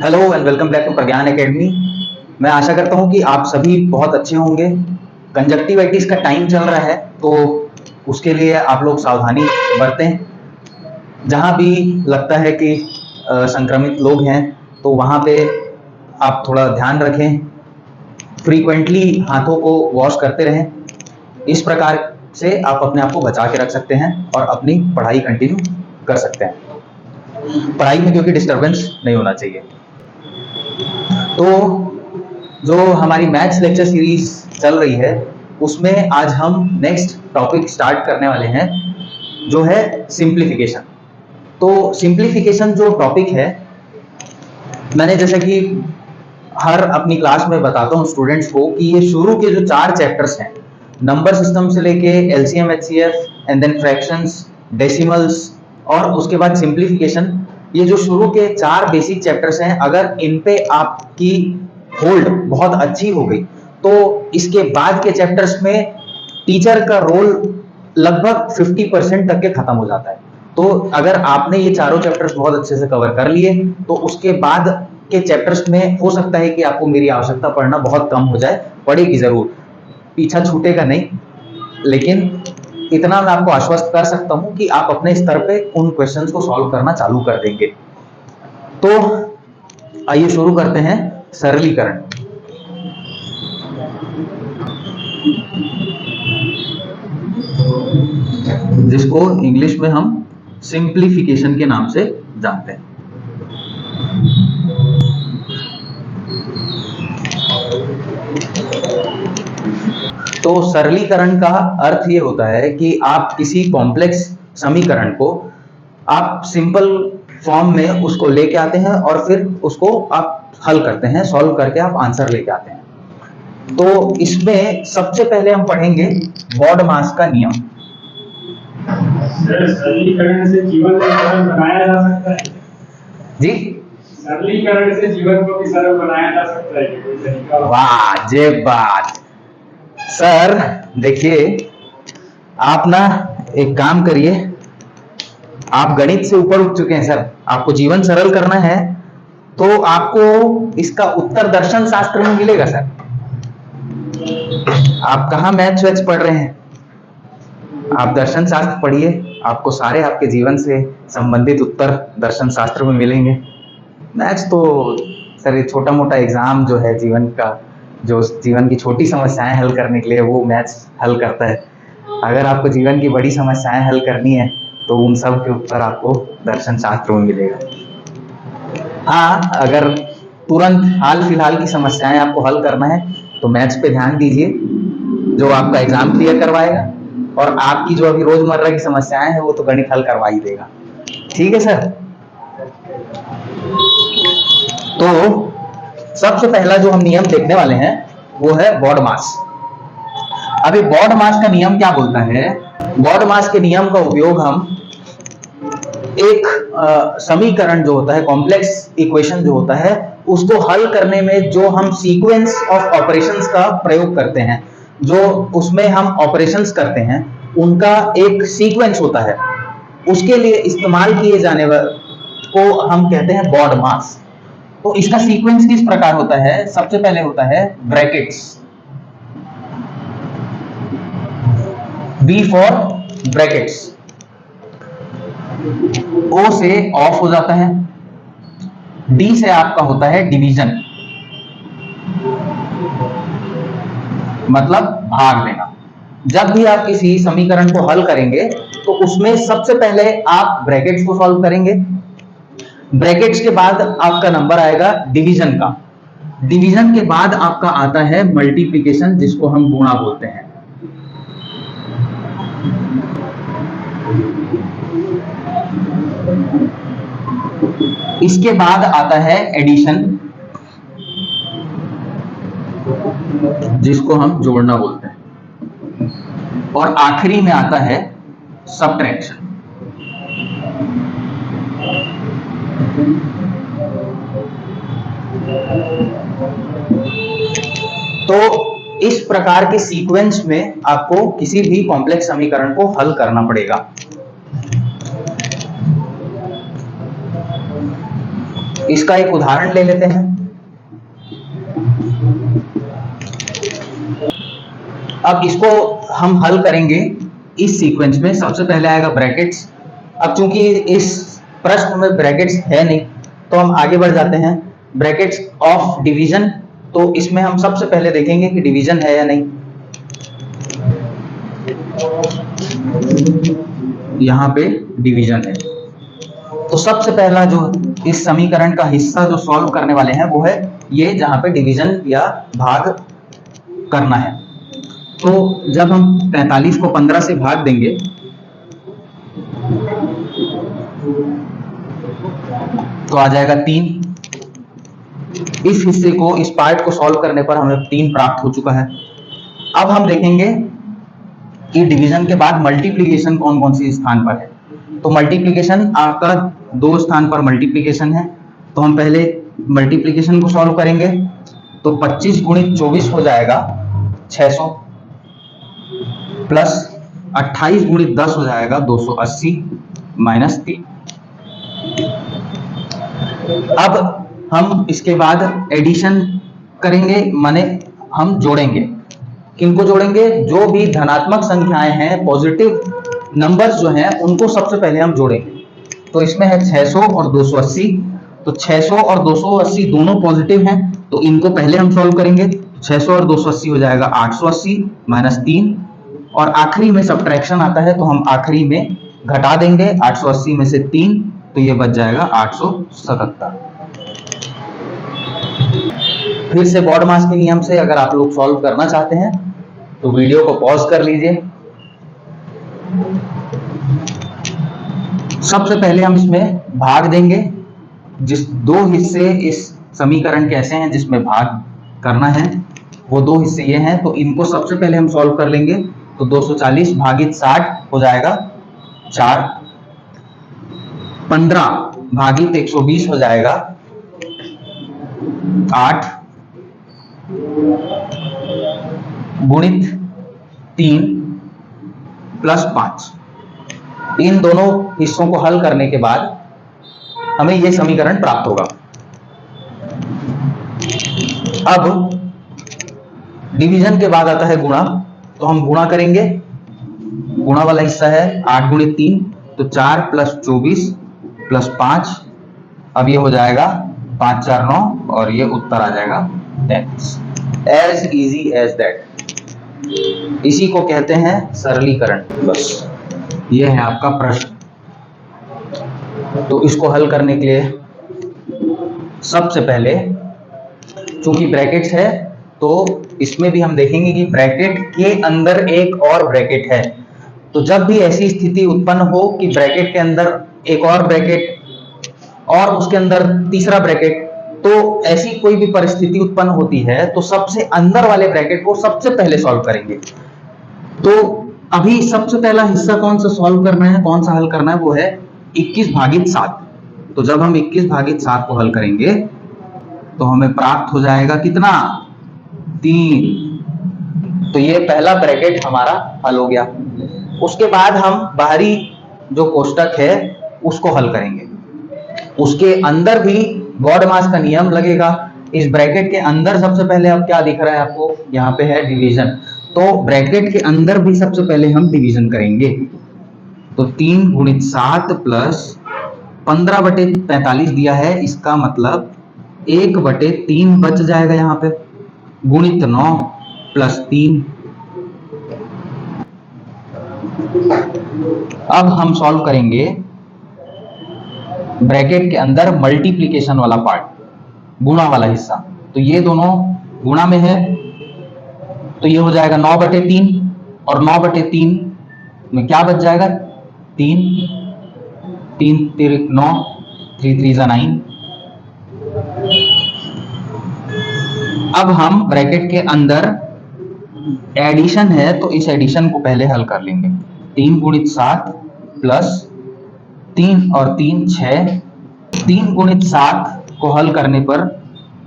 Hello and welcome back to Pragyan academy. मैं आशा करता हूं कि आप सभी बहुत अच्छे होंगे। कंजक्टिवाइटिस का टाइम चल रहा है तो उसके लिए आप लोग सावधानी बरतें। जहां भी लगता है कि संक्रमित लोग हैं तो वहां पे आप थोड़ा ध्यान रखें। फ्रीक्वेंटली हाथों को वॉश करते रहें। इस प्रकार से आप अपने आप को बचा के रख सकते हैं और अपनी पढ़ाई कंटिन्यू कर सकते हैं। पढ़ाई में क्योंकि डिस्टर्बेंस नहीं होना चाहिए। तो जो हमारी मैथ्स लेक्चर सीरीज चल रही है उसमें आज हम नेक्स्ट टॉपिक स्टार्ट करने वाले हैं जो है सिंप्लीफिकेशन। तो सिंप्लीफिकेशन जो टॉपिक है, मैंने जैसा कि हर अपनी क्लास में बताता हूँ स्टूडेंट्स को कि ये शुरू के जो 4 चैप्टर्स हैं, नंबर सिस्टम से लेके LCM HCF and then fractions, decimals और उसके बाद सिंप्लीफिकेशन, ये जो शुरू के 4 बेसिक चैप्टर्स हैं, अगर इन पे आपकी होल्ड बहुत अच्छी हो गई तो इसके बाद के चैप्टर्स में टीचर का रोल लगभग 50% तक के खत्म हो जाता है। तो अगर आपने ये चारों चैप्टर्स बहुत अच्छे से कवर कर लिए तो उसके बाद के चैप्टर्स में हो सकता है कि आपको मेरी आवश्यकता पड़ना बहुत कम हो जाए। पड़ेगी जरूर, पीछा छूटेगा नहीं, लेकिन इतना मैं आपको आश्वस्त कर सकता हूं कि आप अपने स्तर पे उन क्वेश्चंस को सॉल्व करना चालू कर देंगे। तो आइए शुरू करते हैं सरलीकरण। जिसको इंग्लिश में हम सिंप्लीफिकेशन के नाम से जानते हैं। तो सरलीकरण का अर्थ ये होता है कि आप किसी कॉम्प्लेक्स समीकरण को आप सिंपल फॉर्म में उसको लेके आते हैं और फिर उसको आप हल करते हैं, सॉल्व करके आप आंसर लेके आते हैं। तो इसमें सबसे पहले हम पढ़ेंगे बॉडमास का नियम। सरलीकरण से जीवन को सरल बनाया जा सकता है जी, सरलीकरण से जीवन को भी सरल बनाया जा सकता है, कोई तरीका? वाह जे बात। सर देखिए, आप ना एक काम करिए, आप गणित से ऊपर उठ चुके हैं सर। आपको जीवन सरल करना है तो आपको इसका उत्तर दर्शन शास्त्र में मिलेगा सर। आप कहाँ मैथ्स वैथ्स पढ़ रहे हैं, आप दर्शन शास्त्र पढ़िए, आपको सारे आपके जीवन से संबंधित उत्तर दर्शन शास्त्र में मिलेंगे। मैथ्स तो सर ये छोटा मोटा एग्जाम जो है जीवन का, जो जीवन की छोटी समस्याएं हल करने के लिए वो मैथ्स हल करता है। अगर आपको जीवन की बड़ी समस्याएं हल करनी है तो उन सब के उत्तर आपको दर्शन शास्त्र में मिलेगा। हाँ, अगर तुरंत हाल फिलहाल की समस्याएं आपको हल करना है तो मैथ्स पे ध्यान दीजिए, जो आपका एग्जाम क्लियर करवाएगा, और आपकी जो अभी रोजमर्रा की समस्याएं हैं वो तो गणित हल करवा ही देगा। ठीक है सर। तो सबसे पहला जो हम नियम देखने वाले हैं वो है बॉडमास। अभी बॉडमास का नियम क्या बोलता है? बॉडमास के नियम का उपयोग हम एक समीकरण जो होता है, कॉम्प्लेक्स इक्वेशन जो होता है, उसको हल करने में जो हम सीक्वेंस ऑफ ऑपरेशंस का प्रयोग करते हैं, जो उसमें हम ऑपरेशंस करते हैं उनका एक सीक्वेंस होता है, उसके लिए इस्तेमाल किए जाने वाले को हम कहते हैं बॉडमास। तो इसका सीक्वेंस किस प्रकार होता है? सबसे पहले होता है ब्रैकेट्स, बी फॉर ब्रैकेट्स, ओ से ऑफ हो जाता है, डी से आपका होता है डिवीजन, मतलब भाग देना। जब भी आप किसी समीकरण को हल करेंगे तो उसमें सबसे पहले आप ब्रैकेट्स को सॉल्व करेंगे, ब्रैकेट्स के बाद आपका नंबर आएगा डिवीजन का, डिवीजन के बाद आपका आता है मल्टीप्लिकेशन, जिसको हम गुणा बोलते हैं। इसके बाद आता है एडिशन, जिसको हम जोड़ना बोलते हैं, और आखिरी में आता है सब्ट्रैक्शन। तो इस प्रकार के सीक्वेंस में आपको किसी भी कॉम्प्लेक्स समीकरण को हल करना पड़ेगा। इसका एक उदाहरण ले लेते हैं। अब इसको हम हल करेंगे इस सीक्वेंस में। सबसे पहले आएगा ब्रैकेट्स। अब चूंकि इस प्रश्न में ब्रैकेट्स है नहीं तो हम आगे बढ़ जाते हैं। ब्रैकेट्स ऑफ डिवीजन, तो इसमें हम सबसे पहले देखेंगे कि डिवीजन है या नहीं। यहाँ पे डिवीजन है, तो सबसे पहला जो इस समीकरण का हिस्सा जो सॉल्व करने वाले हैं वो है ये, जहां पे डिवीजन या भाग करना है। तो जब हम 43 को 15 से भाग देंगे तो आ जाएगा 3। इस हिस्से को, इस पार्ट को सॉल्व करने पर हमें 3 प्राप्त हो चुका है। अब हम देखेंगे कि डिवीजन के बाद मल्टीप्लिकेशन कौन कौन सी स्थान पर है। तो मल्टीप्लिकेशन आपका 2 स्थान पर मल्टीप्लिकेशन है, तो हम पहले मल्टीप्लिकेशन को सॉल्व करेंगे। तो 25 गुणित 24 हो जाएगा 600, प्लस 28 गुणित 10 हो जाएगा 280, माइनस 3। अब हम इसके बाद एडिशन करेंगे, माने हम जोड़ेंगे। किनको जोड़ेंगे? जो भी धनात्मक संख्याएं हैं, पॉजिटिव नंबर्स जो हैं, उनको सबसे पहले हम जोड़ेंगे। तो इसमें है 600 और 280, तो 600 और 280 दोनों पॉजिटिव हैं, तो इनको पहले हम सॉल्व करेंगे। 600 और 280 हो जाएगा 880 माइनस 3, और आखिरी में सब्ट्रैक्शन आता है तो हम आखिरी में घटा देंगे 880 में से 3, तो ये बच जाएगा 877। फिर से बॉडमास के नियम से अगर आप लोग सॉल्व करना चाहते हैं तो वीडियो को पॉज कर लीजिए। सबसे पहले हम इसमें भाग देंगे। जिस 2 हिस्से इस समीकरण के ऐसे हैं जिसमें भाग करना है, वो 2 हिस्से ये हैं, तो इनको सबसे पहले हम सॉल्व कर लेंगे। तो 240 भागित 60 हो जाएगा 4, 15 भागित 120 हो जाएगा 8, गुणित 3 प्लस 5। इन दोनों हिस्सों को हल करने के बाद हमें यह समीकरण प्राप्त होगा। अब डिवीजन के बाद आता है गुणा, तो हम गुणा करेंगे। गुणा वाला हिस्सा है 8 गुणित 3, तो 4 प्लस 24 प्लस 5, अब ये हो जाएगा 5 4 9, और ये उत्तर आ जाएगा 33। As easy as that. इसी को कहते हैं सरलीकरण। बस ये है आपका प्रश्न। तो इसको हल करने के लिए सबसे पहले, चूंकि ब्रैकेट्स है तो इसमें भी हम देखेंगे कि ब्रैकेट के अंदर एक और ब्रैकेट है। तो जब भी ऐसी स्थिति उत्पन्न हो कि ब्रैकेट के अंदर एक और ब्रैकेट और उसके अंदर तीसरा ब्रैकेट, तो ऐसी कोई भी परिस्थिति उत्पन्न होती है तो सबसे अंदर वाले ब्रैकेट को सबसे पहले सॉल्व करेंगे। तो अभी सबसे पहला हिस्सा कौन सा सॉल्व करना है, कौन सा हल करना है, वो है 21 भागित 7। तो जब हम 21 भागित 7 को हल करेंगे तो हमें प्राप्त हो जाएगा कितना? 3। तो ये पहला ब्रैकेट हमारा हल हो गया। उसके बाद हम बाहरी जो कोष्टक है उसको हल करेंगे। उसके अंदर भी बॉडमास का नियम लगेगा। इस ब्रैकेट के अंदर सबसे पहले अब क्या दिख रहा है आपको? यहाँ पे है डिवीजन, तो ब्रैकेट के अंदर भी सबसे पहले हम डिवीजन करेंगे। तो 3 गुणित 7 प्लस 15/45 दिया है, इसका मतलब 1/3 बच जाएगा यहाँ पे, गुणित 9 प्लस 3। अब हम सॉल्व करेंगे ब्रैकेट के अंदर मल्टीप्लिकेशन वाला पार्ट, गुणा वाला हिस्सा। तो ये दोनों गुणा में है, तो ये हो जाएगा 9/3, और 9/3 में क्या बच जाएगा? 3, 3 3 9, 3 3 9। अब हम ब्रैकेट के अंदर एडिशन है तो इस एडिशन को पहले हल कर लेंगे। 3 गुणित 7 प्लस 3 और 3 6। 3 गुणित 7 को हल करने पर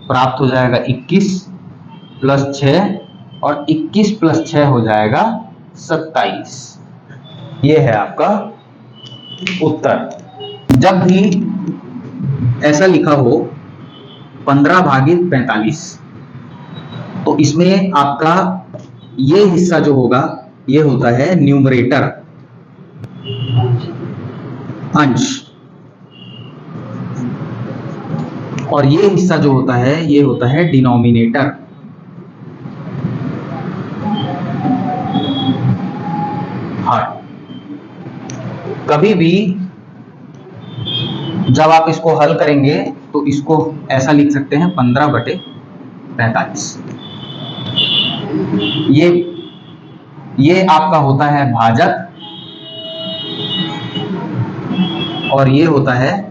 प्राप्त हो जाएगा 21 प्लस 6, और 21 प्लस 6 हो जाएगा 27। ये है आपका उत्तर। जब भी ऐसा लिखा हो 15/45, तो इसमें आपका ये हिस्सा जो होगा ये होता है न्यूमरेटर, अंश, और ये हिस्सा जो होता है ये होता है डिनोमिनेटर। हाँ, कभी भी जब आप इसको हल करेंगे तो इसको ऐसा लिख सकते हैं 15/45। ये आपका होता है भाजक और ये होता है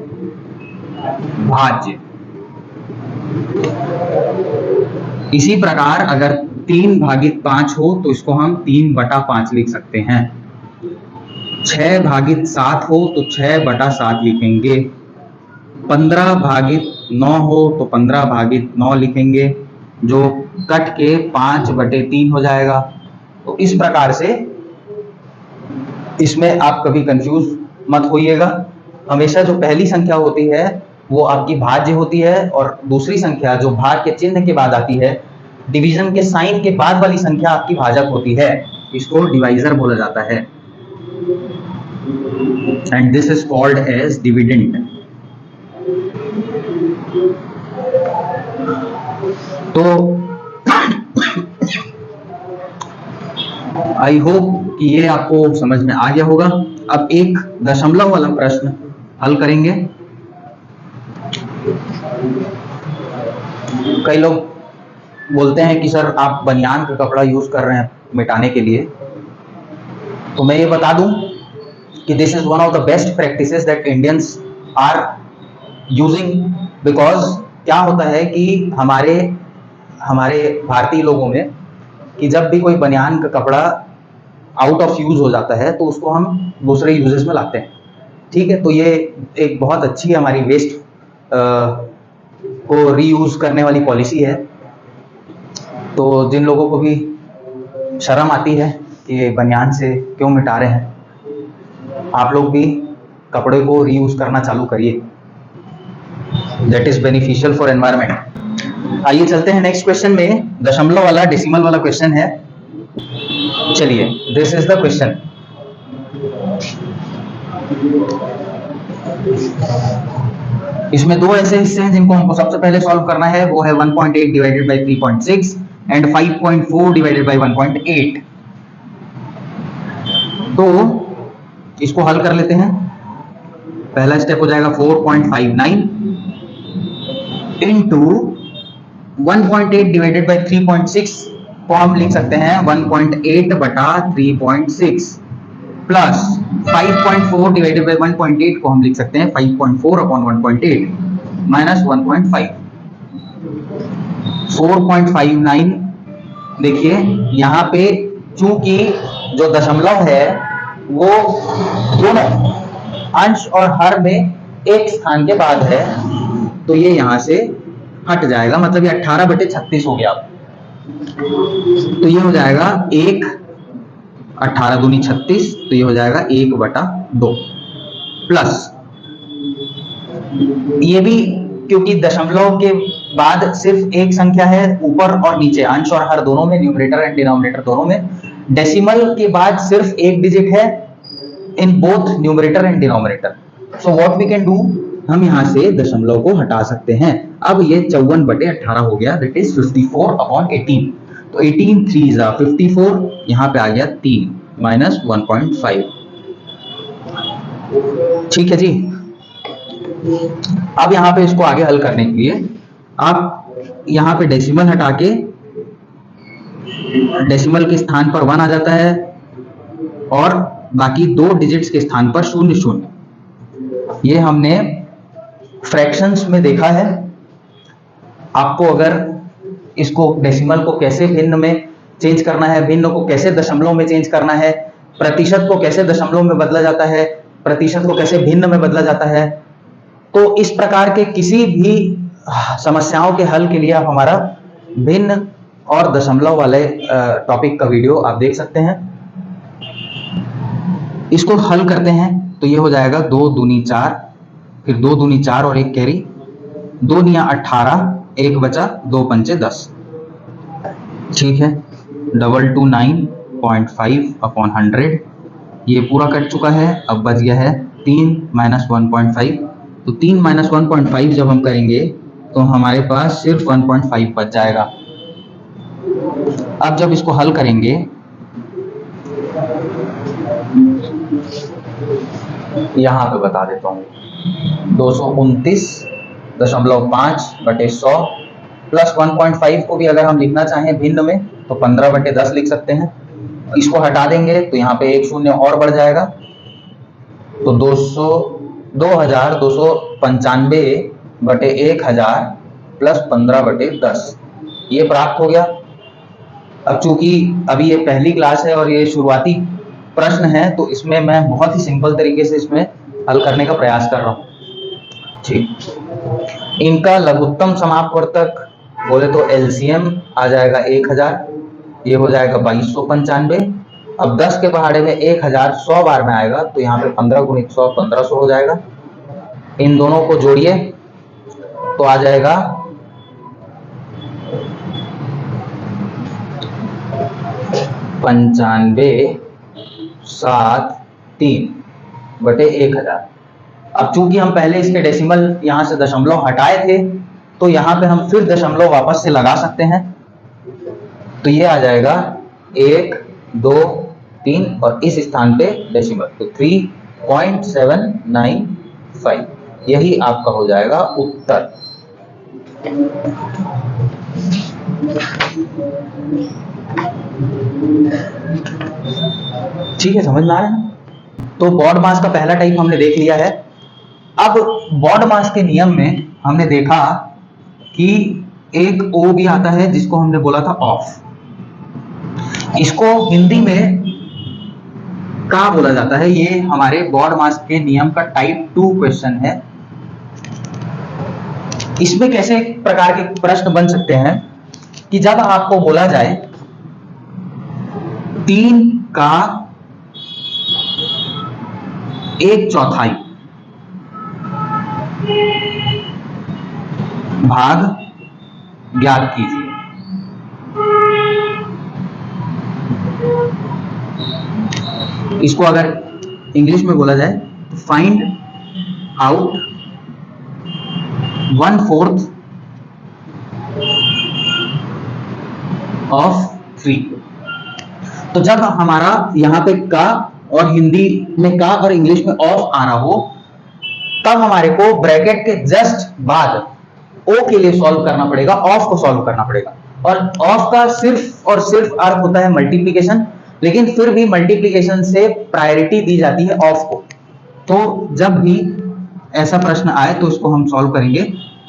भाज्य। इसी प्रकार अगर 3/5 हो तो इसको हम 3/5 लिख सकते हैं। 6/7 हो तो 6/7 लिखेंगे। 15/9 हो तो 15/9 लिखेंगे, जो कट के 5/3 हो जाएगा। तो इस प्रकार से इसमें आप कभी कंफ्यूज मत होइएगा। हमेशा जो पहली संख्या होती है वो आपकी भाज्य होती है, और दूसरी संख्या जो भाग के चिन्ह के बाद आती है, डिवीजन के साइन के बाद वाली संख्या आपकी भाजक होती है। इसको डिवाइजर बोला जाता है, and this is called as dividend. तो आई होप कि ये आपको समझ में आ गया होगा। अब एक दशमलव वाला प्रश्न हल करेंगे। कई लोग बोलते हैं कि सर आप बनियान का कपड़ा यूज कर रहे हैं मिटाने के लिए, तो मैं ये बता दूं कि this is one of the best practices that Indians are using, because क्या होता है कि हमारे भारतीय लोगों में कि जब भी कोई बनियान का कपड़ा आउट ऑफ यूज हो जाता है तो उसको हम दूसरे यूजेस में लाते हैं। ठीक है, तो ये एक बहुत अच्छी हमारी वेस्ट को रीयूज करने वाली पॉलिसी है। तो जिन लोगों को भी शर्म आती है कि बनियान से क्यों मिटा रहे हैं, आप लोग भी कपड़े को रीयूज करना चालू करिए। That is beneficial for environment. आइए चलते हैं नेक्स्ट क्वेश्चन में। दशमलव वाला, डेसिमल वाला क्वेश्चन है। चलिए, दिस इज द क्वेश्चन। इसमें दो ऐसे हिस्से हैं जिनको हमको सबसे पहले सॉल्व करना है, वो है 1.8 divided by 3.6 and 5.4 divided by 1.8। तो इसको हल कर लेते हैं। पहला स्टेप हो जाएगा 4.59 इंटू 1.8 डिवाइडेड बाई 3.6 को हम लिख सकते हैं 1.8/3.6 प्लस 5.4 डिवाइडेड बाई 1.8 को हम लिख सकते हैं 5.4/1.8 माइनस 1.5। 4.59, देखिए यहाँ पे चूंकि जो दशमलव है वो दोनों अंश और हर में एक स्थान के बाद है, तो ये यहाँ से हट जाएगा, मतलब ये 18/36 हो गया। तो ये हो जाएगा 1, 18 दूनी 36, तो ये हो जाएगा 1/2 प्लस, ये भी क्योंकि दशमलव के बाद सिर्फ एक संख्या है, ऊपर और नीचे अंश और हर दोनों में, न्यूमरेटर एंड डिनोमिनेटर दोनों में। डेसिमल के बाद सिर्फ एक डिजिट है in both numerator and denominator. So what we can do, हम यहाँ से दशमलव को हटा सकते हैं। अब ये 54/18 हो गया, दैट इज 54/18। तो 18 3 54, यहाँ पे आ गया 3 माइनस 1.5। ठीक है जी। अब यहाँ पे इसको आगे हल करने के लिए आप यहाँ पे डेसिमल हटा के, डेसिमल के स्थान पर 1 आ जाता है और बाकी दो डिजिट्स के स्थान पर 0 0। ये हमने फ्रैक्शंस में देखा है। आपको अगर इसको डेसिमल को कैसे भिन्न में चेंज करना है, भिन्न को कैसे दशमलव में चेंज करना है, प्रतिशत को कैसे दशमलव में बदला जाता है, प्रतिशत को कैसे भिन्न में बदला जाता है, तो इस प्रकार के किसी भी समस्याओं के हल के लिए आप हमारा भिन्न और दशमलव वाले टॉपिक का वीडियो आप देख सकते हैं। इसको हल करते हैं तो ये हो जाएगा 2 दूनी 4 फिर 2 दूनी 4 और 1 कैरी, 2 निया 18, 1 बचा, 2 पंचे 10। ठीक है, 229.5 अपॉन 100, ये पूरा कट चुका है। अब बच गया है 3 माइनस 1.5। तो 3 माइनस 1.5 जब हम करेंगे तो हमारे पास सिर्फ 1.5 बच जाएगा। अब जब इसको हल करेंगे, यहां पे बता देता हूं, 229.5 बटे 100 प्लस 1.5 को भी अगर हम लिखना चाहें भिन्न में तो 15 बटे 10 लिख सकते हैं। इसको हटा देंगे तो यहाँ पे एक शून्य और बढ़ जाएगा, तो 2295 बटे 1000 प्लस 15 बटे 10 ये प्राप्त हो गया। अब चूंकि अभी ये पहली क्लास है और ये शुरुआती प्रश्न है, तो इसमें मैं बहुत ही सिंपल तरीके से इसमें हल करने का प्रयास कर रहा हूँ। ठीक, इनका लघुत्तम समापवर्तक बोले तो एलसीएम आ जाएगा 1000, ये हो जाएगा 2295। अब 10 के पहाड़े में 1000 100 बार में आएगा, तो यहाँ पे 15 गुणित 100 1500 हो जाएगा। इन दोनों को जोड़िए तो आ जाएगा 9573 बटे 1000। अब चूंकि हम पहले इसके डेसिमल यहां से दशमलव हटाए थे, तो यहाँ पे हम फिर दशमलव वापस से लगा सकते हैं। तो ये आ जाएगा 1 2 3 और इस स्थान पे डेसिमल, तो 3.795, यही आपका हो जाएगा उत्तर। ठीक है, समझ में आ रहा है ना? तो बॉड मास का पहला टाइप हमने देख लिया है। अब बॉड मास के नियम में हमने देखा कि एक ओ भी आता है जिसको हमने बोला था ऑफ। इसको हिंदी में का बोला जाता है। ये हमारे बॉड मास के नियम का टाइप 2 क्वेश्चन है। इसमें कैसे प्रकार के प्रश्न बन सकते हैं कि जब आपको बोला जाए 3 का 1/4 भाग ज्ञात कीजिए। इसको अगर इंग्लिश में बोला जाए तो फाइंड आउट 1/4 ऑफ 3। तो जब हमारा यहाँ पे का और हिंदी में का और इंग्लिश में ऑफ आ रहा हो, तब हमारे को ब्रैकेट के जस्ट बाद ओ के लिए सॉल्व करना पड़ेगा, ऑफ को सॉल्व करना पड़ेगा। और ऑफ का सिर्फ और सिर्फ अर्थ होता है मल्टीप्लीकेशन, लेकिन फिर भी मल्टीप्लीकेशन से प्रायोरिटी दी जाती है ऑफ को। तो जब भी ऐसा प्रश्न आए तो इसको हम सॉल्व करेंगे।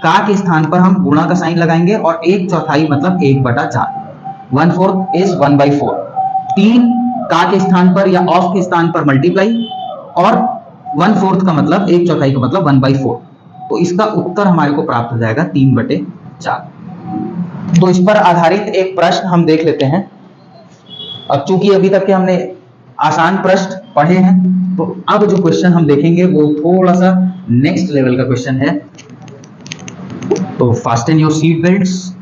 का के स्थान पर हम गुणा का साइन लगाएंगे और 1/4 मतलब 1/4, 1/4 इज 1/4। 3 का के स्थान पर या ऑफ के स्थान पर मल्टीप्लाई, और 1/4 का मतलब 1/4 का मतलब 1/4। तो इसका उत्तर हमारे को प्राप्त हो जाएगा 3/4। तो इस पर आधारित एक प्रश्न हम देख लेते हैं। अब चूंकि अभी तक के हमने आसान प्रश्न पढ़े हैं, तो अब जो क्वेश्चन हम देखेंगे वो थोड़ा सा नेक्स्ट लेवल का क्वेश्चन है। तो फास्टन योर सीट बेल्ट्स,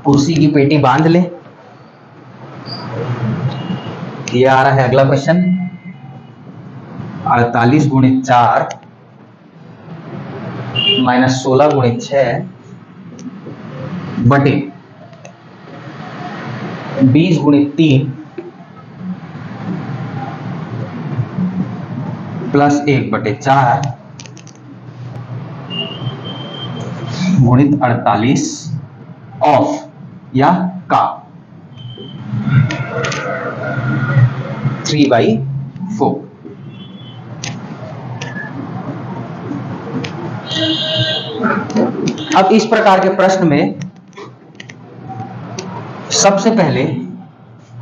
कुर्सी की पेटी बांध ले। ये आ रहा है अगला क्वेश्चन, 48 गुणित 4 माइनस 16 गुणित 6 बटे 20 गुणित 3 प्लस 1/4 गुणित 48 ऑफ या का 3/4। अब इस प्रकार के प्रश्न में सबसे पहले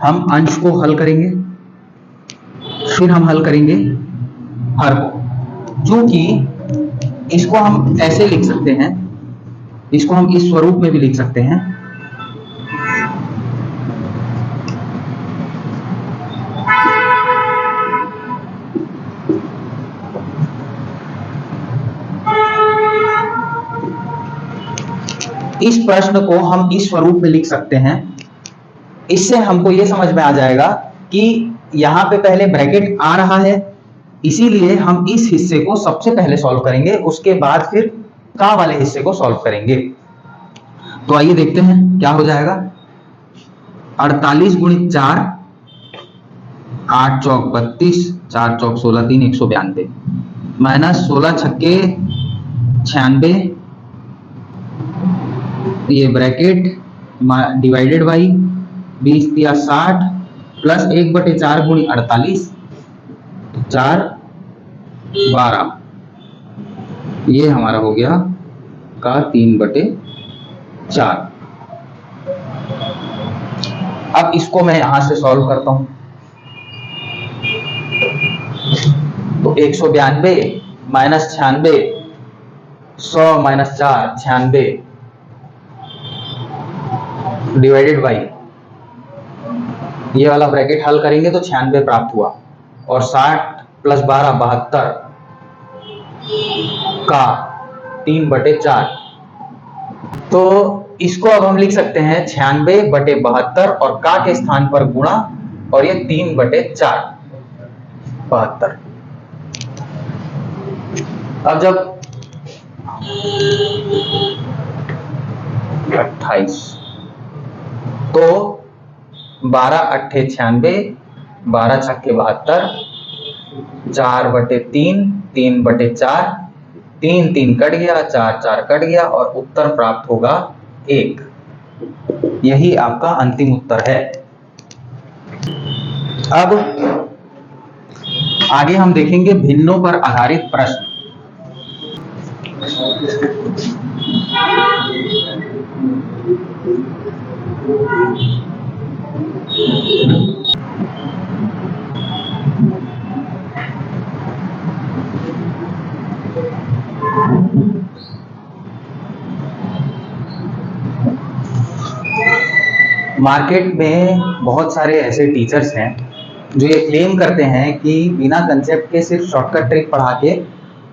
हम अंश को हल करेंगे, फिर हम हल करेंगे हर को। क्योंकि इसको हम ऐसे लिख सकते हैं, इसको हम इस स्वरूप में भी लिख सकते हैं। इस प्रश्न को हम इस स्वरूप में लिख सकते हैं। इससे हमको ये समझ में आ जाएगा कि यहां पे पहले ब्रैकेट आ रहा है, इसीलिए हम इस हिस्से को सबसे पहले सॉल्व करेंगे, उसके बाद फिर का वाले हिस्से को सॉल्व करेंगे। तो आइए देखते हैं क्या हो जाएगा। 48 गुणित 4, 8 चौक 32, 4 चौक 16, 3 192 माइनस 16 छक्के 96, ये ब्रैकेट डिवाइडेड बाई 20 दिया 60 प्लस 1/4 गुणी 48, 4 12, ये हमारा हो गया का 3/4। अब इसको मैं यहां से सॉल्व करता हूं। तो 192 माइनस 96, 100 माइनस 4 96 डिवाइडेड बाई, ये वाला ब्रैकेट हल करेंगे तो 96 प्राप्त हुआ, और 60 प्लस 12 72 का 3/4। तो इसको अब हम लिख सकते हैं 96/72 और का के स्थान पर गुणा, और ये 3/4 72। अब जब 28 तो 12 8 96, 12 छक्के 72, 4/3 3/4, 3 3 कट गया, 4 4 कट गया, और उत्तर प्राप्त होगा 1। यही आपका अंतिम उत्तर है। अब आगे हम देखेंगे भिन्नों पर आधारित प्रश्न। मार्केट में बहुत सारे ऐसे टीचर्स हैं जो ये क्लेम करते हैं कि बिना कंसेप्ट के सिर्फ शॉर्टकट ट्रिक पढ़ा के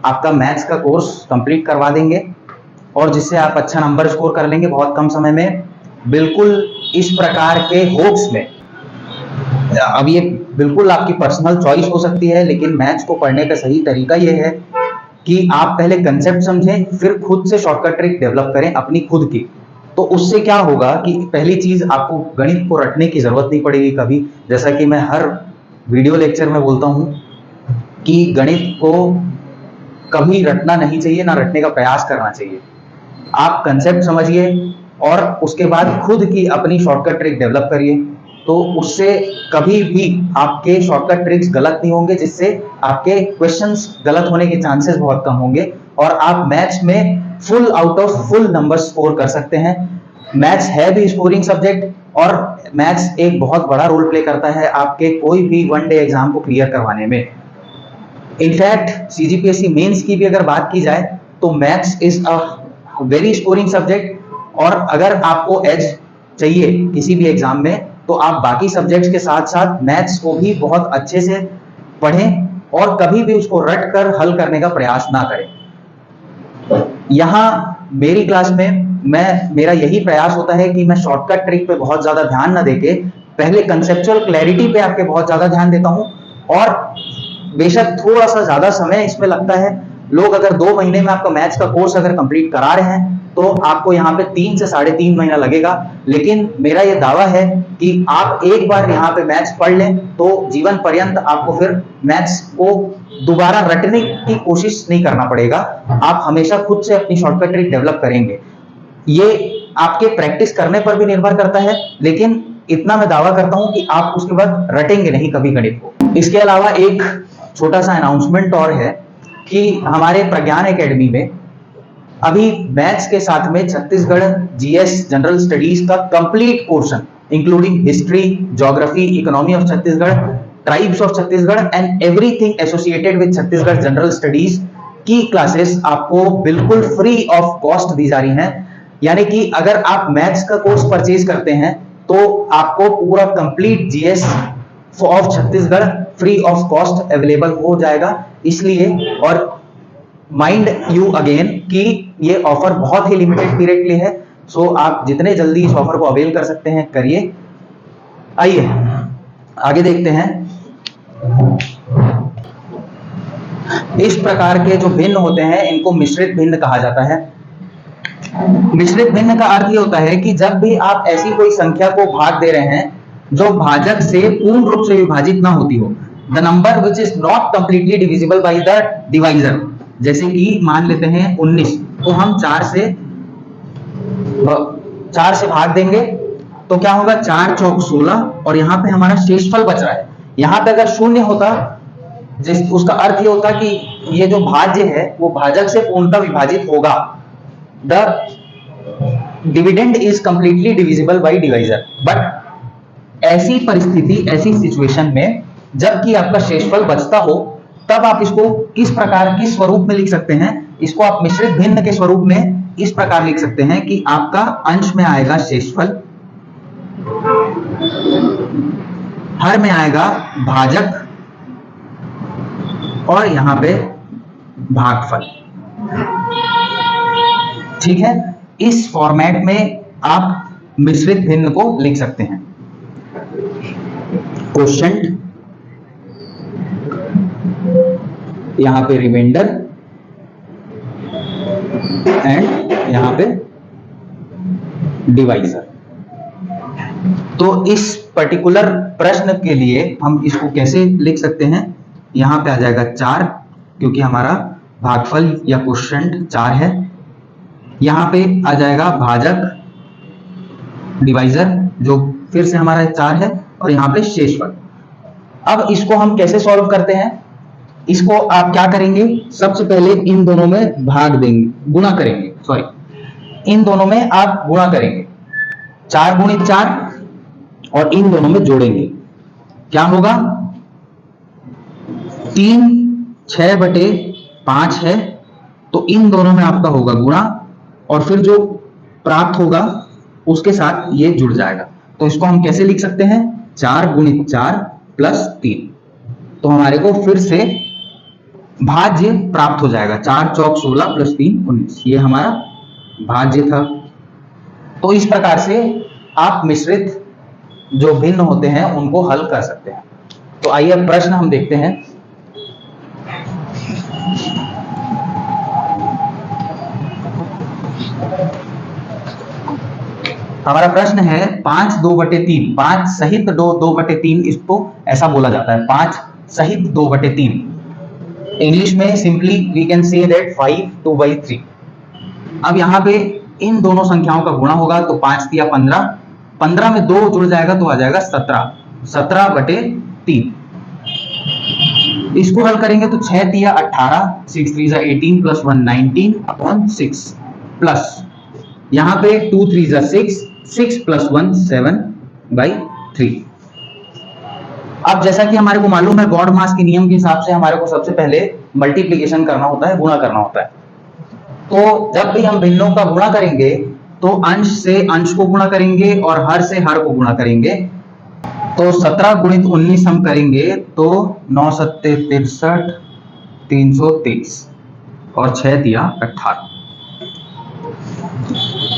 आपका मैथ्स का कोर्स कंप्लीट करवा देंगे और जिससे आप अच्छा नंबर स्कोर कर लेंगे बहुत कम समय में। बिल्कुल इस प्रकार के होप्स में, अब ये बिल्कुल आपकी पर्सनल चॉइस हो सकती है, लेकिन मैथ्स को पढ़ने का सही तरीका ये है कि आप पहले कंसेप्ट समझें, फिर खुद से शॉर्टकट ट्रिक डेवलप करें अपनी खुद की। तो उससे क्या होगा कि पहली चीज, आपको गणित को रटने की जरूरत नहीं पड़ेगी कभी। जैसा कि मैं हर वीडियो लेक्चर में बोलता हूं कि गणित को कभी रटना नहीं चाहिए, ना रटने का प्रयास करना चाहिए। आप कंसेप्ट समझिए और उसके बाद खुद की अपनी शॉर्टकट ट्रिक डेवलप करिए, तो उससे कभी भी आपके शॉर्टकट ट्रिक्स गलत नहीं होंगे, जिससे आपके क्वेश्चंस गलत होने के चांसेस बहुत कम होंगे और आप मैथ्स में full out of full number score कर सकते हैं। मैथ्स है भी स्कोरिंग सब्जेक्ट और मैथ्स एक बहुत बड़ा रोल प्ले करता है आपके कोई भी वन डे एग्जाम को क्लियर करवाने में। इनफैक्ट सीजीपीएससी मेंस की भी अगर बात की जाए तो maths is a very scoring subject, और अगर आपको एज चाहिए किसी भी एग्जाम में तो आप बाकी सब्जेक्ट्स के साथ साथ मैथ्स को भी बहुत अच्छे से पढ़ें और कभी भी उसको रट कर हल करने का प्रयास ना करें। यहाँ मेरी क्लास में मेरा यही प्रयास होता है कि मैं शॉर्टकट ट्रिक पे बहुत ज्यादा ध्यान ना देके पहले कंसेप्चुअल क्लैरिटी पे आपके बहुत ज्यादा ध्यान देता हूँ, और बेशक थोड़ा सा ज्यादा समय इसमें लगता है। लोग अगर 2 महीने में आपका मैथ्स का कोर्स अगर कंप्लीट करा रहे हैं तो आपको यहाँ पे 3 से 3.5 महीना लगेगा, लेकिन मेरा ये दावा है कि आप एक बार यहाँ पे मैथ्स पढ़ लें तो जीवन पर्यंत आपको फिर मैथ्स को दोबारा रटने की कोशिश नहीं करना पड़ेगा। आप हमेशा खुद से अपनी शॉर्टकट ट्रिक डेवलप करेंगे। ये आपके प्रैक्टिस करने पर भी निर्भर करता है, लेकिन इतना मैं दावा करता हूं कि आप उसके बाद रटेंगे नहीं कभी गणित को। इसके अलावा एक छोटा सा अनाउंसमेंट और है कि हमारे प्रज्ञान एकेडमी में अभी मैथ्स के साथ में छत्तीसगढ़ जीएस जनरल स्टडीज का complete portion including history, geography, economy of Chhattisgarh, tribes of Chhattisgarh and everything associated with Chhattisgarh general studies की क्लासेस आपको बिल्कुल फ्री ऑफ कॉस्ट दी जा रही हैं। यानी कि अगर आप मैथ्स का कोर्स परचेज करते हैं तो आपको पूरा complete GS of Chhattisgarh free of cost available हो जाएगा। इसलिए, और माइंड यू अगेन कि ये ऑफर बहुत ही लिमिटेड पीरियड के लिए है, सो आप जितने जल्दी इस ऑफर को अवेल कर सकते हैं करिए। आइए आगे देखते हैं। इस प्रकार के जो भिन्न होते हैं इनको मिश्रित भिन्न कहा जाता है। मिश्रित भिन्न का अर्थ ये होता है कि जब भी आप ऐसी कोई संख्या को भाग दे रहे हैं जो भाजक से पूर्ण रूप से विभाजित ना होती हो, the number which is not completely divisible by the divisor. जैसे कि मान लेते हैं 19, तो हम 4 से भाग देंगे तो क्या होगा, 4 चौक 16, और यहाँ पे हमारा शेषफल बच रहा है। यहाँ पे अगर शून्य होता, जिस उसका अर्थ ये होता कि ये जो भाज्य है वो भाजक से पूर्णतः विभाजित होगा। The dividend is completely divisible by divisor. But ऐसी परिस्थिति, ऐसी सिचुएशन में जबकि आपका शेषफल बचता हो, तब आप इसको किस प्रकार, किस स्वरूप में लिख सकते हैं? इसको आप मिश्रित भिन्न के स्वरूप में इस प्रकार लिख सकते हैं कि आपका अंश में आएगा शेषफल, हर में आएगा भाजक, और यहां पे भागफल। ठीक है, इस फॉर्मेट में आप मिश्रित भिन्न को लिख सकते हैं। क्वोशंट, यहां पे रिमाइंडर, एंड यहां पे डिवाइजर। तो इस पर्टिकुलर प्रश्न के लिए हम इसको कैसे लिख सकते हैं? यहां पे आ जाएगा 4, क्योंकि हमारा भागफल या क्वोशंट 4 है। यहां पे आ जाएगा भाजक, डिवाइजर, जो फिर से हमारा 4 है, और यहां पे शेषफल। अब इसको हम कैसे सॉल्व करते हैं? इसको आप क्या करेंगे, सबसे पहले इन दोनों में भाग देंगे, गुणा करेंगे, सॉरी, इन दोनों में आप गुणा करेंगे, 4 गुणित 4, और इन दोनों में जोड़ेंगे। क्या होगा, 3 6/5 है, तो इन दोनों में आपका होगा गुणा, और फिर जो प्राप्त होगा उसके साथ ये जुड़ जाएगा। तो इसको हम कैसे लिख सकते हैं? 4 गुणित 4 प्लस 3। तो हमारे को फिर से भाज्य प्राप्त हो जाएगा, 4 चौक 16 प्लस 3 19, ये हमारा भाज्य था। तो इस प्रकार से आप मिश्रित जो भिन्न होते हैं उनको हल कर सकते हैं। तो आइए अब प्रश्न हम देखते हैं। हमारा प्रश्न है 5 2/3, 5 सहित 2/3, इसको ऐसा बोला जाता है, 5 सहित 2/3। इंग्लिश में simply we can say that 5 2/3। अब यहाँ पे इन दोनों संख्याओं का गुणा होगा, तो 5 तिया 15, 15 में 2 जुड़ जाएगा तो आ जाएगा 17, 17/3। इसको हल करेंगे तो 6 तिया 18, 6 3 18 प्लस 1 19/6, प्लस यहाँ पे 2 3 6, 6 प्लस 1 7/3। अब जैसा कि हमारे को मालूम है, गॉड मास के नियम के हिसाब से हमारे को सबसे पहले मल्टीप्लिकेशन करना होता है, गुणा करना होता है। तो जब भी हम भिन्नों का गुणा करेंगे तो अंश से अंश को गुणा करेंगे और हर से हर को गुणा करेंगे। तो 17 गुणित 19 हम करेंगे तो 9 7 63 323, और 6 तिया 18।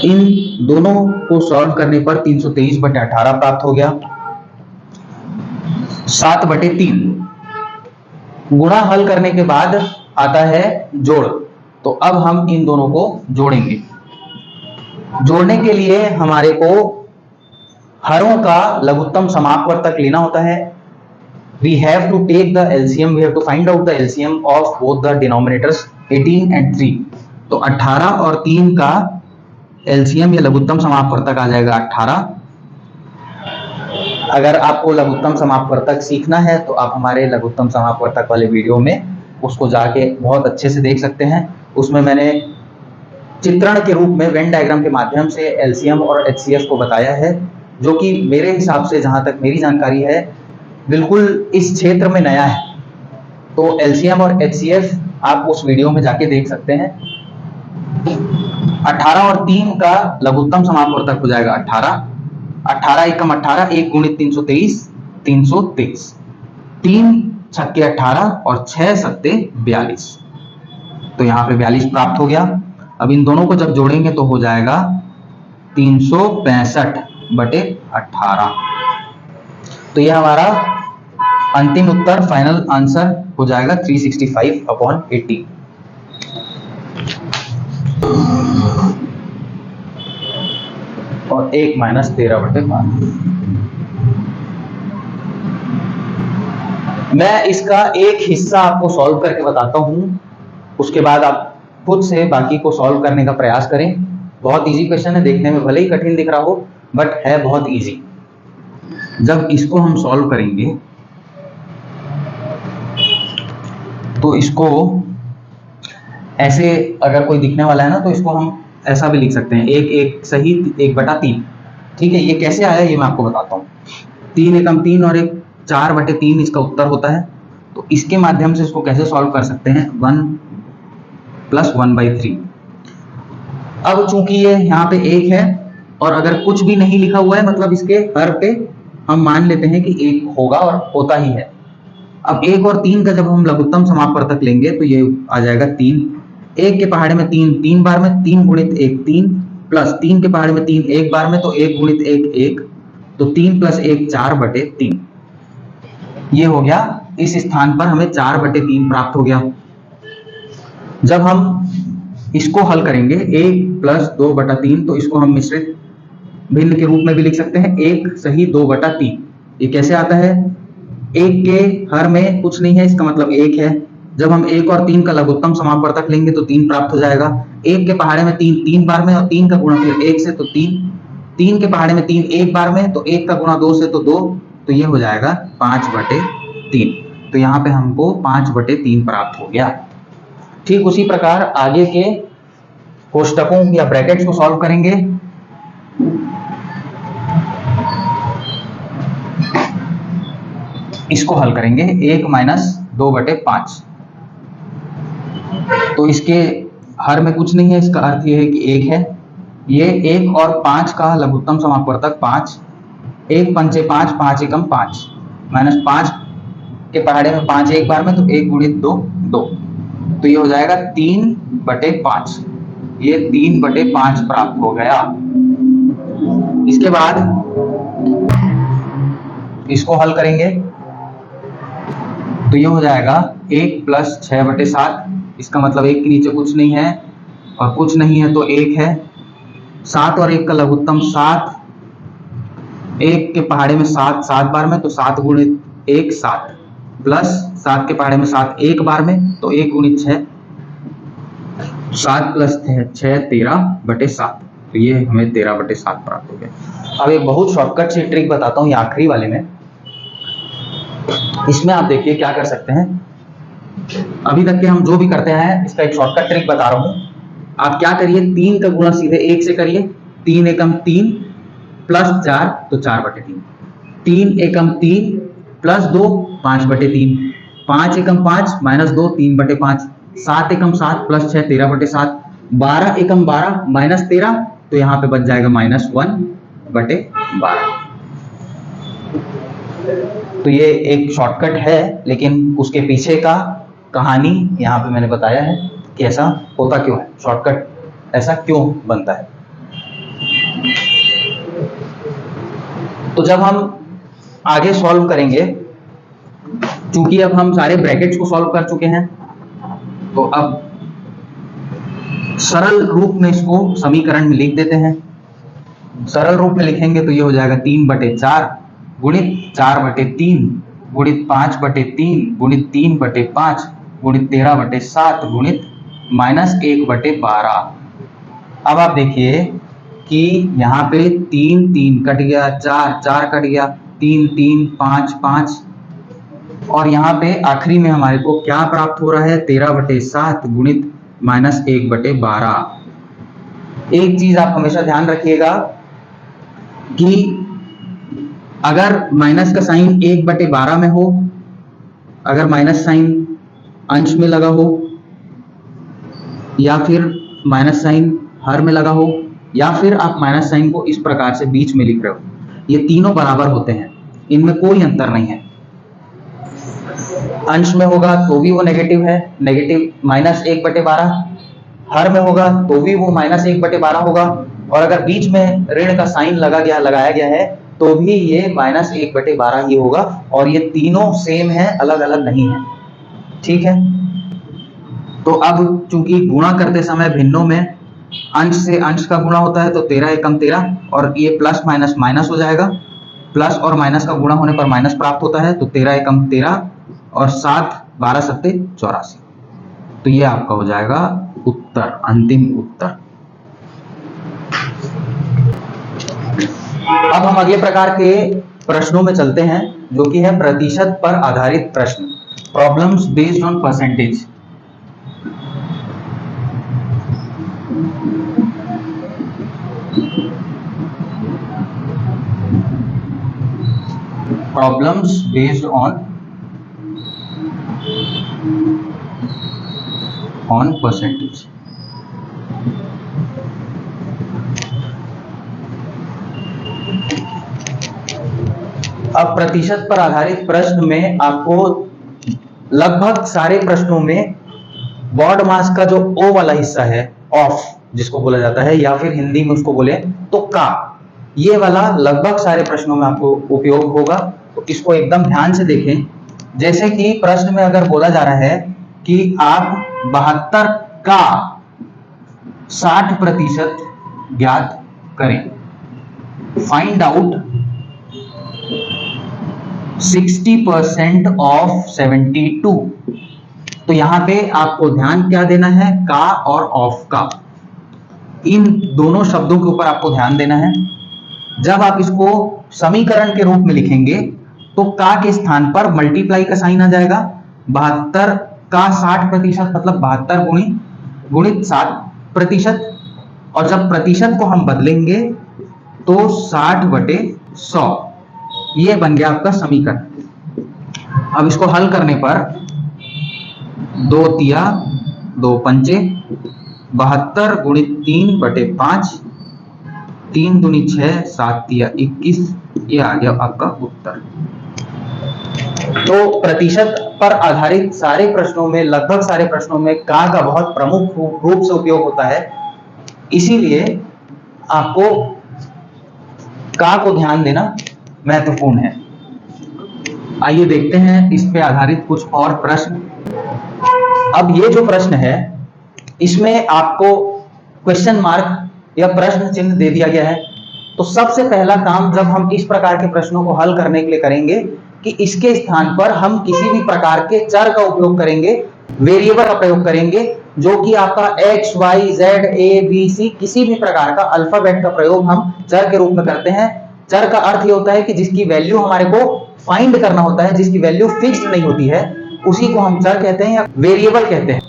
इन दोनों को सॉल्व करने पर 323/18 प्राप्त हो गया। 7/3 गुणा हल करने के बाद आता है जोड़। तो अब हम इन दोनों को जोड़ेंगे। जोड़ने के लिए हमारे को हरों का लघुत्तम समापवर्तक लेना होता है। We have to take the LCM, we have to find out the LCM of both the denominators 18 and 3। तो 18 और 3 का LCM या लघुत्तम समापवर्तक आ जाएगा 18। अगर आपको लघुत्तम समापवर्तक सीखना है तो आप हमारे लघुत्तम समापवर्तक वाले वीडियो में उसको जाके बहुत अच्छे से देख सकते हैं। उसमें मैंने चित्रण के रूप में वेन डायग्राम के माध्यम से LCM और HCF को बताया है, जो कि मेरे हिसाब से, जहां तक मेरी जानकारी है, बिल्कुल इस क्षेत्र में नया है। तो LCM और HCF आप उस वीडियो में जाके देख सकते हैं। 18 और 3 का लघुत्तम समापवर्तक हो जाएगा 18। 18 एकम 18, 1 गुणित 323 323, 3 छक्के 18 और 6 सत्ते 42। तो यहाँ पे 42 प्राप्त हो गया। अब इन दोनों को जब जोड़ेंगे तो हो जाएगा 365/18। तो ये हमारा अंतिम उत्तर, फाइनल आंसर हो जाएगा 365/80। और 1 - 13/5। मैं इसका एक हिस्सा आपको सॉल्व करके बताता हूं, उसके बाद आप खुद से बाकी को सॉल्व करने का प्रयास करें। बहुत इजी क्वेश्चन है, देखने में भले ही कठिन दिख रहा हो बट है बहुत इजी। जब इसको हम सॉल्व करेंगे तो इसको ऐसे, अगर कोई दिखने वाला है ना तो इसको हम ऐसा भी लिख सकते हैं, 1 सही 1/3। ठीक है, ये कैसे आया ये मैं आपको बताता हूँ। 3 एकम 3 और 1 4/3 इसका उत्तर होता है। तो इसके माध्यम से इसको कैसे सॉल्व कर सकते हैं, 1 + 1/3। अब चूंकि ये यहाँ पे 1 है और अगर कुछ भी नहीं लिखा हुआ है मतलब इसके हर पे हम मान लेते हैं कि 1 होगा और होता ही है। अब 1 और 3 का जब हम लघुत्तम समापवर्तक लेंगे तो ये आ जाएगा 3। 1 के पहाड़े में 3 3 बार में, 3 × 1 3, प्लस 3 के पहाड़े में 3 1 बार में, तो 1 × 1 1, तो 3 + 1 4/3। ये हो गया, इस स्थान पर हमें 4/3 प्राप्त हो गया। जब हम इसको हल करेंगे 1 + 2/3, तो इसको हम मिश्रित भिन्न के रूप में भी लिख सकते हैं, 1 सही 2/3। ये कैसे आता है, 1 के हर में कुछ नहीं है, इसका मतलब 1 है। जब हम 1 और 3 का लघुत्तम समापवर्तक लेंगे तो 3 प्राप्त हो जाएगा। 1 के पहाड़े में 3 3 बार में और 3 का गुणा फिर 1 से, तो 3। 3 के पहाड़े में 3 1 बार में, तो 1 का गुणा 2 से, तो 2। तो ये हो जाएगा 5/3। तो यहाँ पे हमको 5/3 प्राप्त हो गया। ठीक उसी प्रकार आगे के कोष्टकों या ब्रैकेट्स को सॉल्व करेंगे। इसको हल करेंगे 1 - 2/5। तो इसके हर में कुछ नहीं है, इसका अर्थ ये है कि 1 है। ये 1 और 5 का लघुत्तम समापवर्तक 5, 1 × 5 5, 5 एकम 5, -5 के पहाड़े में 5 1 बार में, तो 1 × 2 2। तो ये हो जाएगा 3/5। ये 3/5 प्राप्त हो गया। इसके बाद इसको हल करेंगे तो ये हो जाएगा 1 + 6/7। इसका मतलब 1 के नीचे कुछ नहीं है और कुछ नहीं है तो 1 है। 7 और 1 का लघुत्तम 7, 1 के पहाड़े में 7 7 बार में, तो 7 × 1 7, प्लस 7 के पहाड़े में 7 1 बार में, तो 1 × 6 7 + 6 13/7। तो ये हमें 13/7 प्राप्त हो गया। अब एक बहुत शॉर्टकट सी ट्रिक बताता हूँ, ये आखिरी वाले में। इसमें आप देखिए क्या कर सकते हैं। अभी तक के हम जो भी करते हैं इसका एक शॉर्टकट ट्रिक बता रहा हूँ। आप क्या करिए, 3 का गुणा सीधे 1 से करिए। 3 एकम 3 + 4, तो 4/3। 3 एकम 3 + 2 5/3। 5 एकम 5 - 2 3/5। 7 एकम 7 + 6 13/7। 12 एकम 12 - 13, तो यहाँ पे बच जाएगा -1/12। तो ये एक शॉर्टकट है, लेकिन उसके पीछे का कहानी यहाँ पे मैंने बताया है कि ऐसा होता क्यों है, शॉर्टकट ऐसा क्यों बनता है। तो जब हम आगे सॉल्व करेंगे, चूंकि अब हम सारे ब्रैकेट्स को सॉल्व कर चुके हैं, तो अब सरल रूप में इसको समीकरण में लिख देते हैं। सरल रूप में लिखेंगे तो ये हो जाएगा 3/4 गुणित 4/3 गुणित 5/3 गुणित 3/5 गुणित 13/7 गुणित -1/12। अब आप देखिए कि यहाँ पे 3 3 कट गया, 4 4 कट गया, 3 3 5 5, और यहाँ पे आखिरी में हमारे को क्या प्राप्त हो रहा है, 13/7 गुणित -1/12। एक चीज आप हमेशा ध्यान रखिएगा कि अगर माइनस का साइन 1/12 में हो, अगर माइनस साइन अंश में लगा हो, या फिर माइनस साइन हर में लगा हो, या फिर आप माइनस साइन को इस प्रकार से बीच में लिख रहे हो, ये तीनों बराबर होते हैं, इनमें कोई अंतर नहीं है। अंश में होगा तो भी वो नेगेटिव है, नेगेटिव -1/12। हर में होगा तो भी वो -1/12 होगा, और अगर बीच में ऋण का साइन लगाया गया है तो भी ये -1/12 ही होगा, और ये तीनों सेम है, अलग अलग नहीं है। ठीक है, तो अब चूंकि गुणा करते समय भिन्नों में अंश से अंश का गुणा होता है तो 13 एकम 13, और ये प्लस माइनस माइनस हो जाएगा, प्लस और माइनस का गुणा होने पर माइनस प्राप्त होता है, तो 13 एकम 13 और 7 12 सत्ते 84। तो ये आपका हो जाएगा उत्तर, अंतिम उत्तर। अब हम अगले प्रकार के प्रश्नों में चलते हैं, जो कि है प्रतिशत पर आधारित प्रश्न, problems based on percentage. Problems based on percentage. अब प्रतिशत पर आधारित प्रश्न में आपको लगभग सारे प्रश्नों में बॉड मास का जो ओ वाला हिस्सा है, ऑफ जिसको बोला जाता है, या फिर हिंदी में उसको बोले तो का, ये वाला लगभग सारे प्रश्नों में आपको उपयोग होगा। तो इसको एकदम ध्यान से देखें। जैसे कि प्रश्न में अगर बोला जा रहा है कि आप 72 का 60% ज्ञात करें, फाइंड आउट 60% ऑफ 72। तो यहां पे आपको ध्यान क्या देना है, का और ऑफ का, इन दोनों शब्दों के ऊपर आपको ध्यान देना है। जब आप इसको समीकरण के रूप में लिखेंगे तो का के स्थान पर मल्टीप्लाई का साइन आ जाएगा, 72 का 60% मतलब 72 गुणित 60%, और जब प्रतिशत को हम बदलेंगे तो 60/100, ये बन गया आपका समीकरण। अब इसको हल करने पर 2 तिया 2 पंचे 72 गुणित 3/5, 3 दूनी 6, 7 तिया 21, ये आ गया आपका उत्तर। तो प्रतिशत पर आधारित सारे प्रश्नों में, लगभग सारे प्रश्नों में का बहुत प्रमुख रूप से उपयोग होता है, इसीलिए आपको का को ध्यान देना महत्वपूर्ण है। आइए देखते हैं इस पे आधारित कुछ और प्रश्न। अब ये जो प्रश्न है इसमें आपको क्वेश्चन मार्क या प्रश्न चिन्ह दे दिया गया है। तो सबसे पहला काम जब हम इस प्रकार के प्रश्नों को हल करने के लिए करेंगे कि इसके स्थान पर हम किसी भी प्रकार के चर का उपयोग करेंगे, वेरिएबल का प्रयोग करेंगे, जो कि आपका x, y, z, a, b, c, किसी भी प्रकार का अल्फाबेट का प्रयोग हम चर के रूप में करते हैं। चर का अर्थ ये होता है कि जिसकी वैल्यू हमारे को फाइंड करना होता है, जिसकी वैल्यू फिक्स्ड नहीं होती है, उसी को हम चर कहते हैं या वेरिएबल कहते हैं।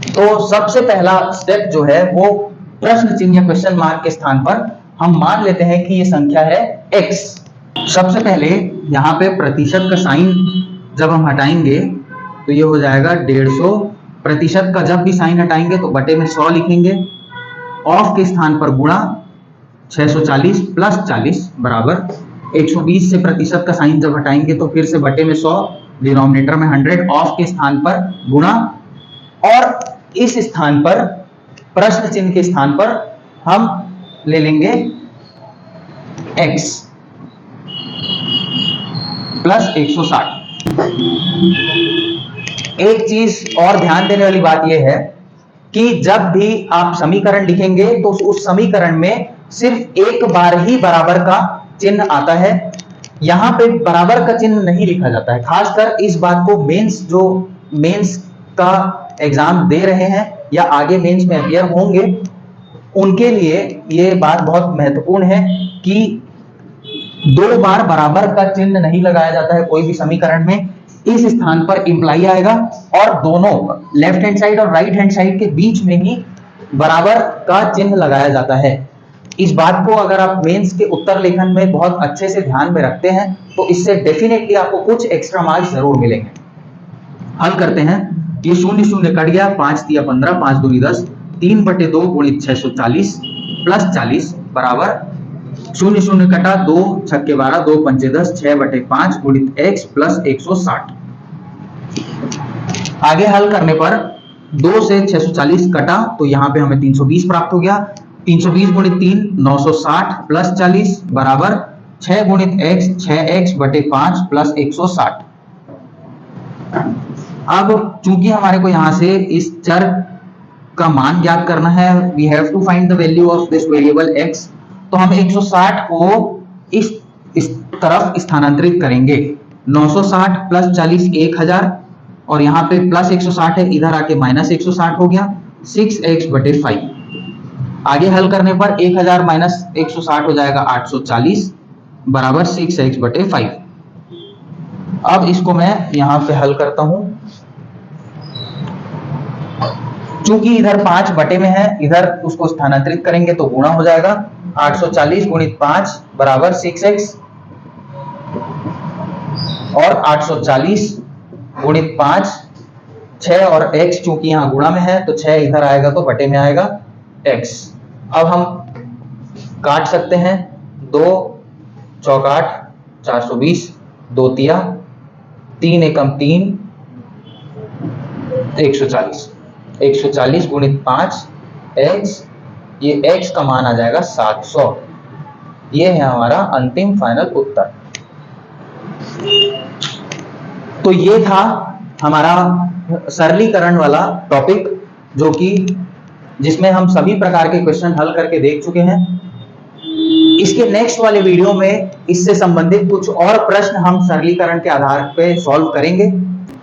तो सबसे पहला स्टेप जो है वो प्रश्न चिन्ह या क्वेश्चन मार्क के स्थान पर हम मान लेते हैं कि ये संख्या है x। सबसे पहले यहाँ पे प्रतिशत का साइन जब हम हटाएंगे तो ये हो जाएगा 150। प्रतिशत का जब भी साइन हटाएंगे तो बटे में 100 लिखेंगे। ऑफ के स्थान पर गुणा 640 प्लस 40 बराबर 120 से प्रतिशत का साइन जब हटाएंगे तो फिर से बटे में 100, डिनोमिनेटर में 100, ऑफ के स्थान पर गुणा, और इस स्थान पर प्रश्न चिन्ह के स्थान पर हम ले लेंगे x प्लस 160। एक चीज और ध्यान देने वाली बात यह है कि जब भी आप समीकरण लिखेंगे तो उस समीकरण में सिर्फ एक बार ही बराबर का चिन्ह आता है। यहां पे बराबर का चिन्ह नहीं लिखा जाता है। खासकर इस बात को मेंस का एग्जाम दे रहे हैं या आगे मेंस में अपियर होंगे, उनके लिए ये बात बहुत महत्वपूर्ण है कि 2 बार बराबर का चिन्ह नहीं लगाया जाता है कोई भी समीकरण में। इस स्थान पर इंप्लाई आएगा और दोनों लेफ्ट हैंड साइड और राइट हैंड साइड के बीच में ही बराबर का चिन्ह लगाया जाता है। इस बात को अगर आप मेंस के उत्तर लेखन में बहुत अच्छे से ध्यान में रखते हैं तो इससे डेफिनेटली आपको कुछ एक्स्ट्रा मार्क्स जरूर मिलेंगे। हल करते हैं। ये 0 0 कट गया, 5 तिया 15, 5 दूनी 10, 3/2 गुणित 640 प्लस 40 बराबर 0 0 कटा, 2 छक्के 12, 2 पंचे 10, 6/5 गुणित x प्लस 160। आगे हल करने पर 2 से 640 कटा तो यहाँ पे हमें 320 प्राप्त हो गया। 320 गुणित 3 960 प्लस 40 बराबर 6 गुणित x 6x बटे 5 प्लस 160। अब चूंकि हमारे को यहां से इस चर का मान ज्ञात करना है, we have to find the value of this variable x, तो हम 160 को इस तरफ स्थानांतरित करेंगे। 960 प्लस 40 1000 और यहाँ पे प्लस 160 है, इधर आके माइनस 160 हो गया 6x बटे 5। आगे हल करने पर 1000 माइनस 160 हो जाएगा 840 बराबर 6x बटे 5। अब इसको मैं यहां पे हल करता हूं, चूंकि इधर 5 बटे में है, इधर उसको स्थानांतरित करेंगे तो गुणा हो जाएगा। 840 गुणित 5 बराबर 6x और 840 गुणित 5 6 और x चूंकि यहां गुणा में है तो 6 इधर आएगा तो बटे में आएगा x। अब हम काट सकते हैं, 2 चौक 8 420 2 तिया 3 एकम 3 140 140 गुणित 5 x, ये x का मान आ जाएगा 700। ये है हमारा अंतिम फाइनल उत्तर। तो ये था हमारा सरलीकरण वाला टॉपिक, जो कि जिसमें हम सभी प्रकार के क्वेश्चन हल करके देख चुके हैं। इसके नेक्स्ट वाले वीडियो में इससे संबंधित कुछ और प्रश्न हम सरलीकरण के आधार पे सॉल्व करेंगे।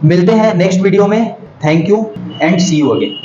मिलते हैं नेक्स्ट वीडियो में। Thank you and see you again.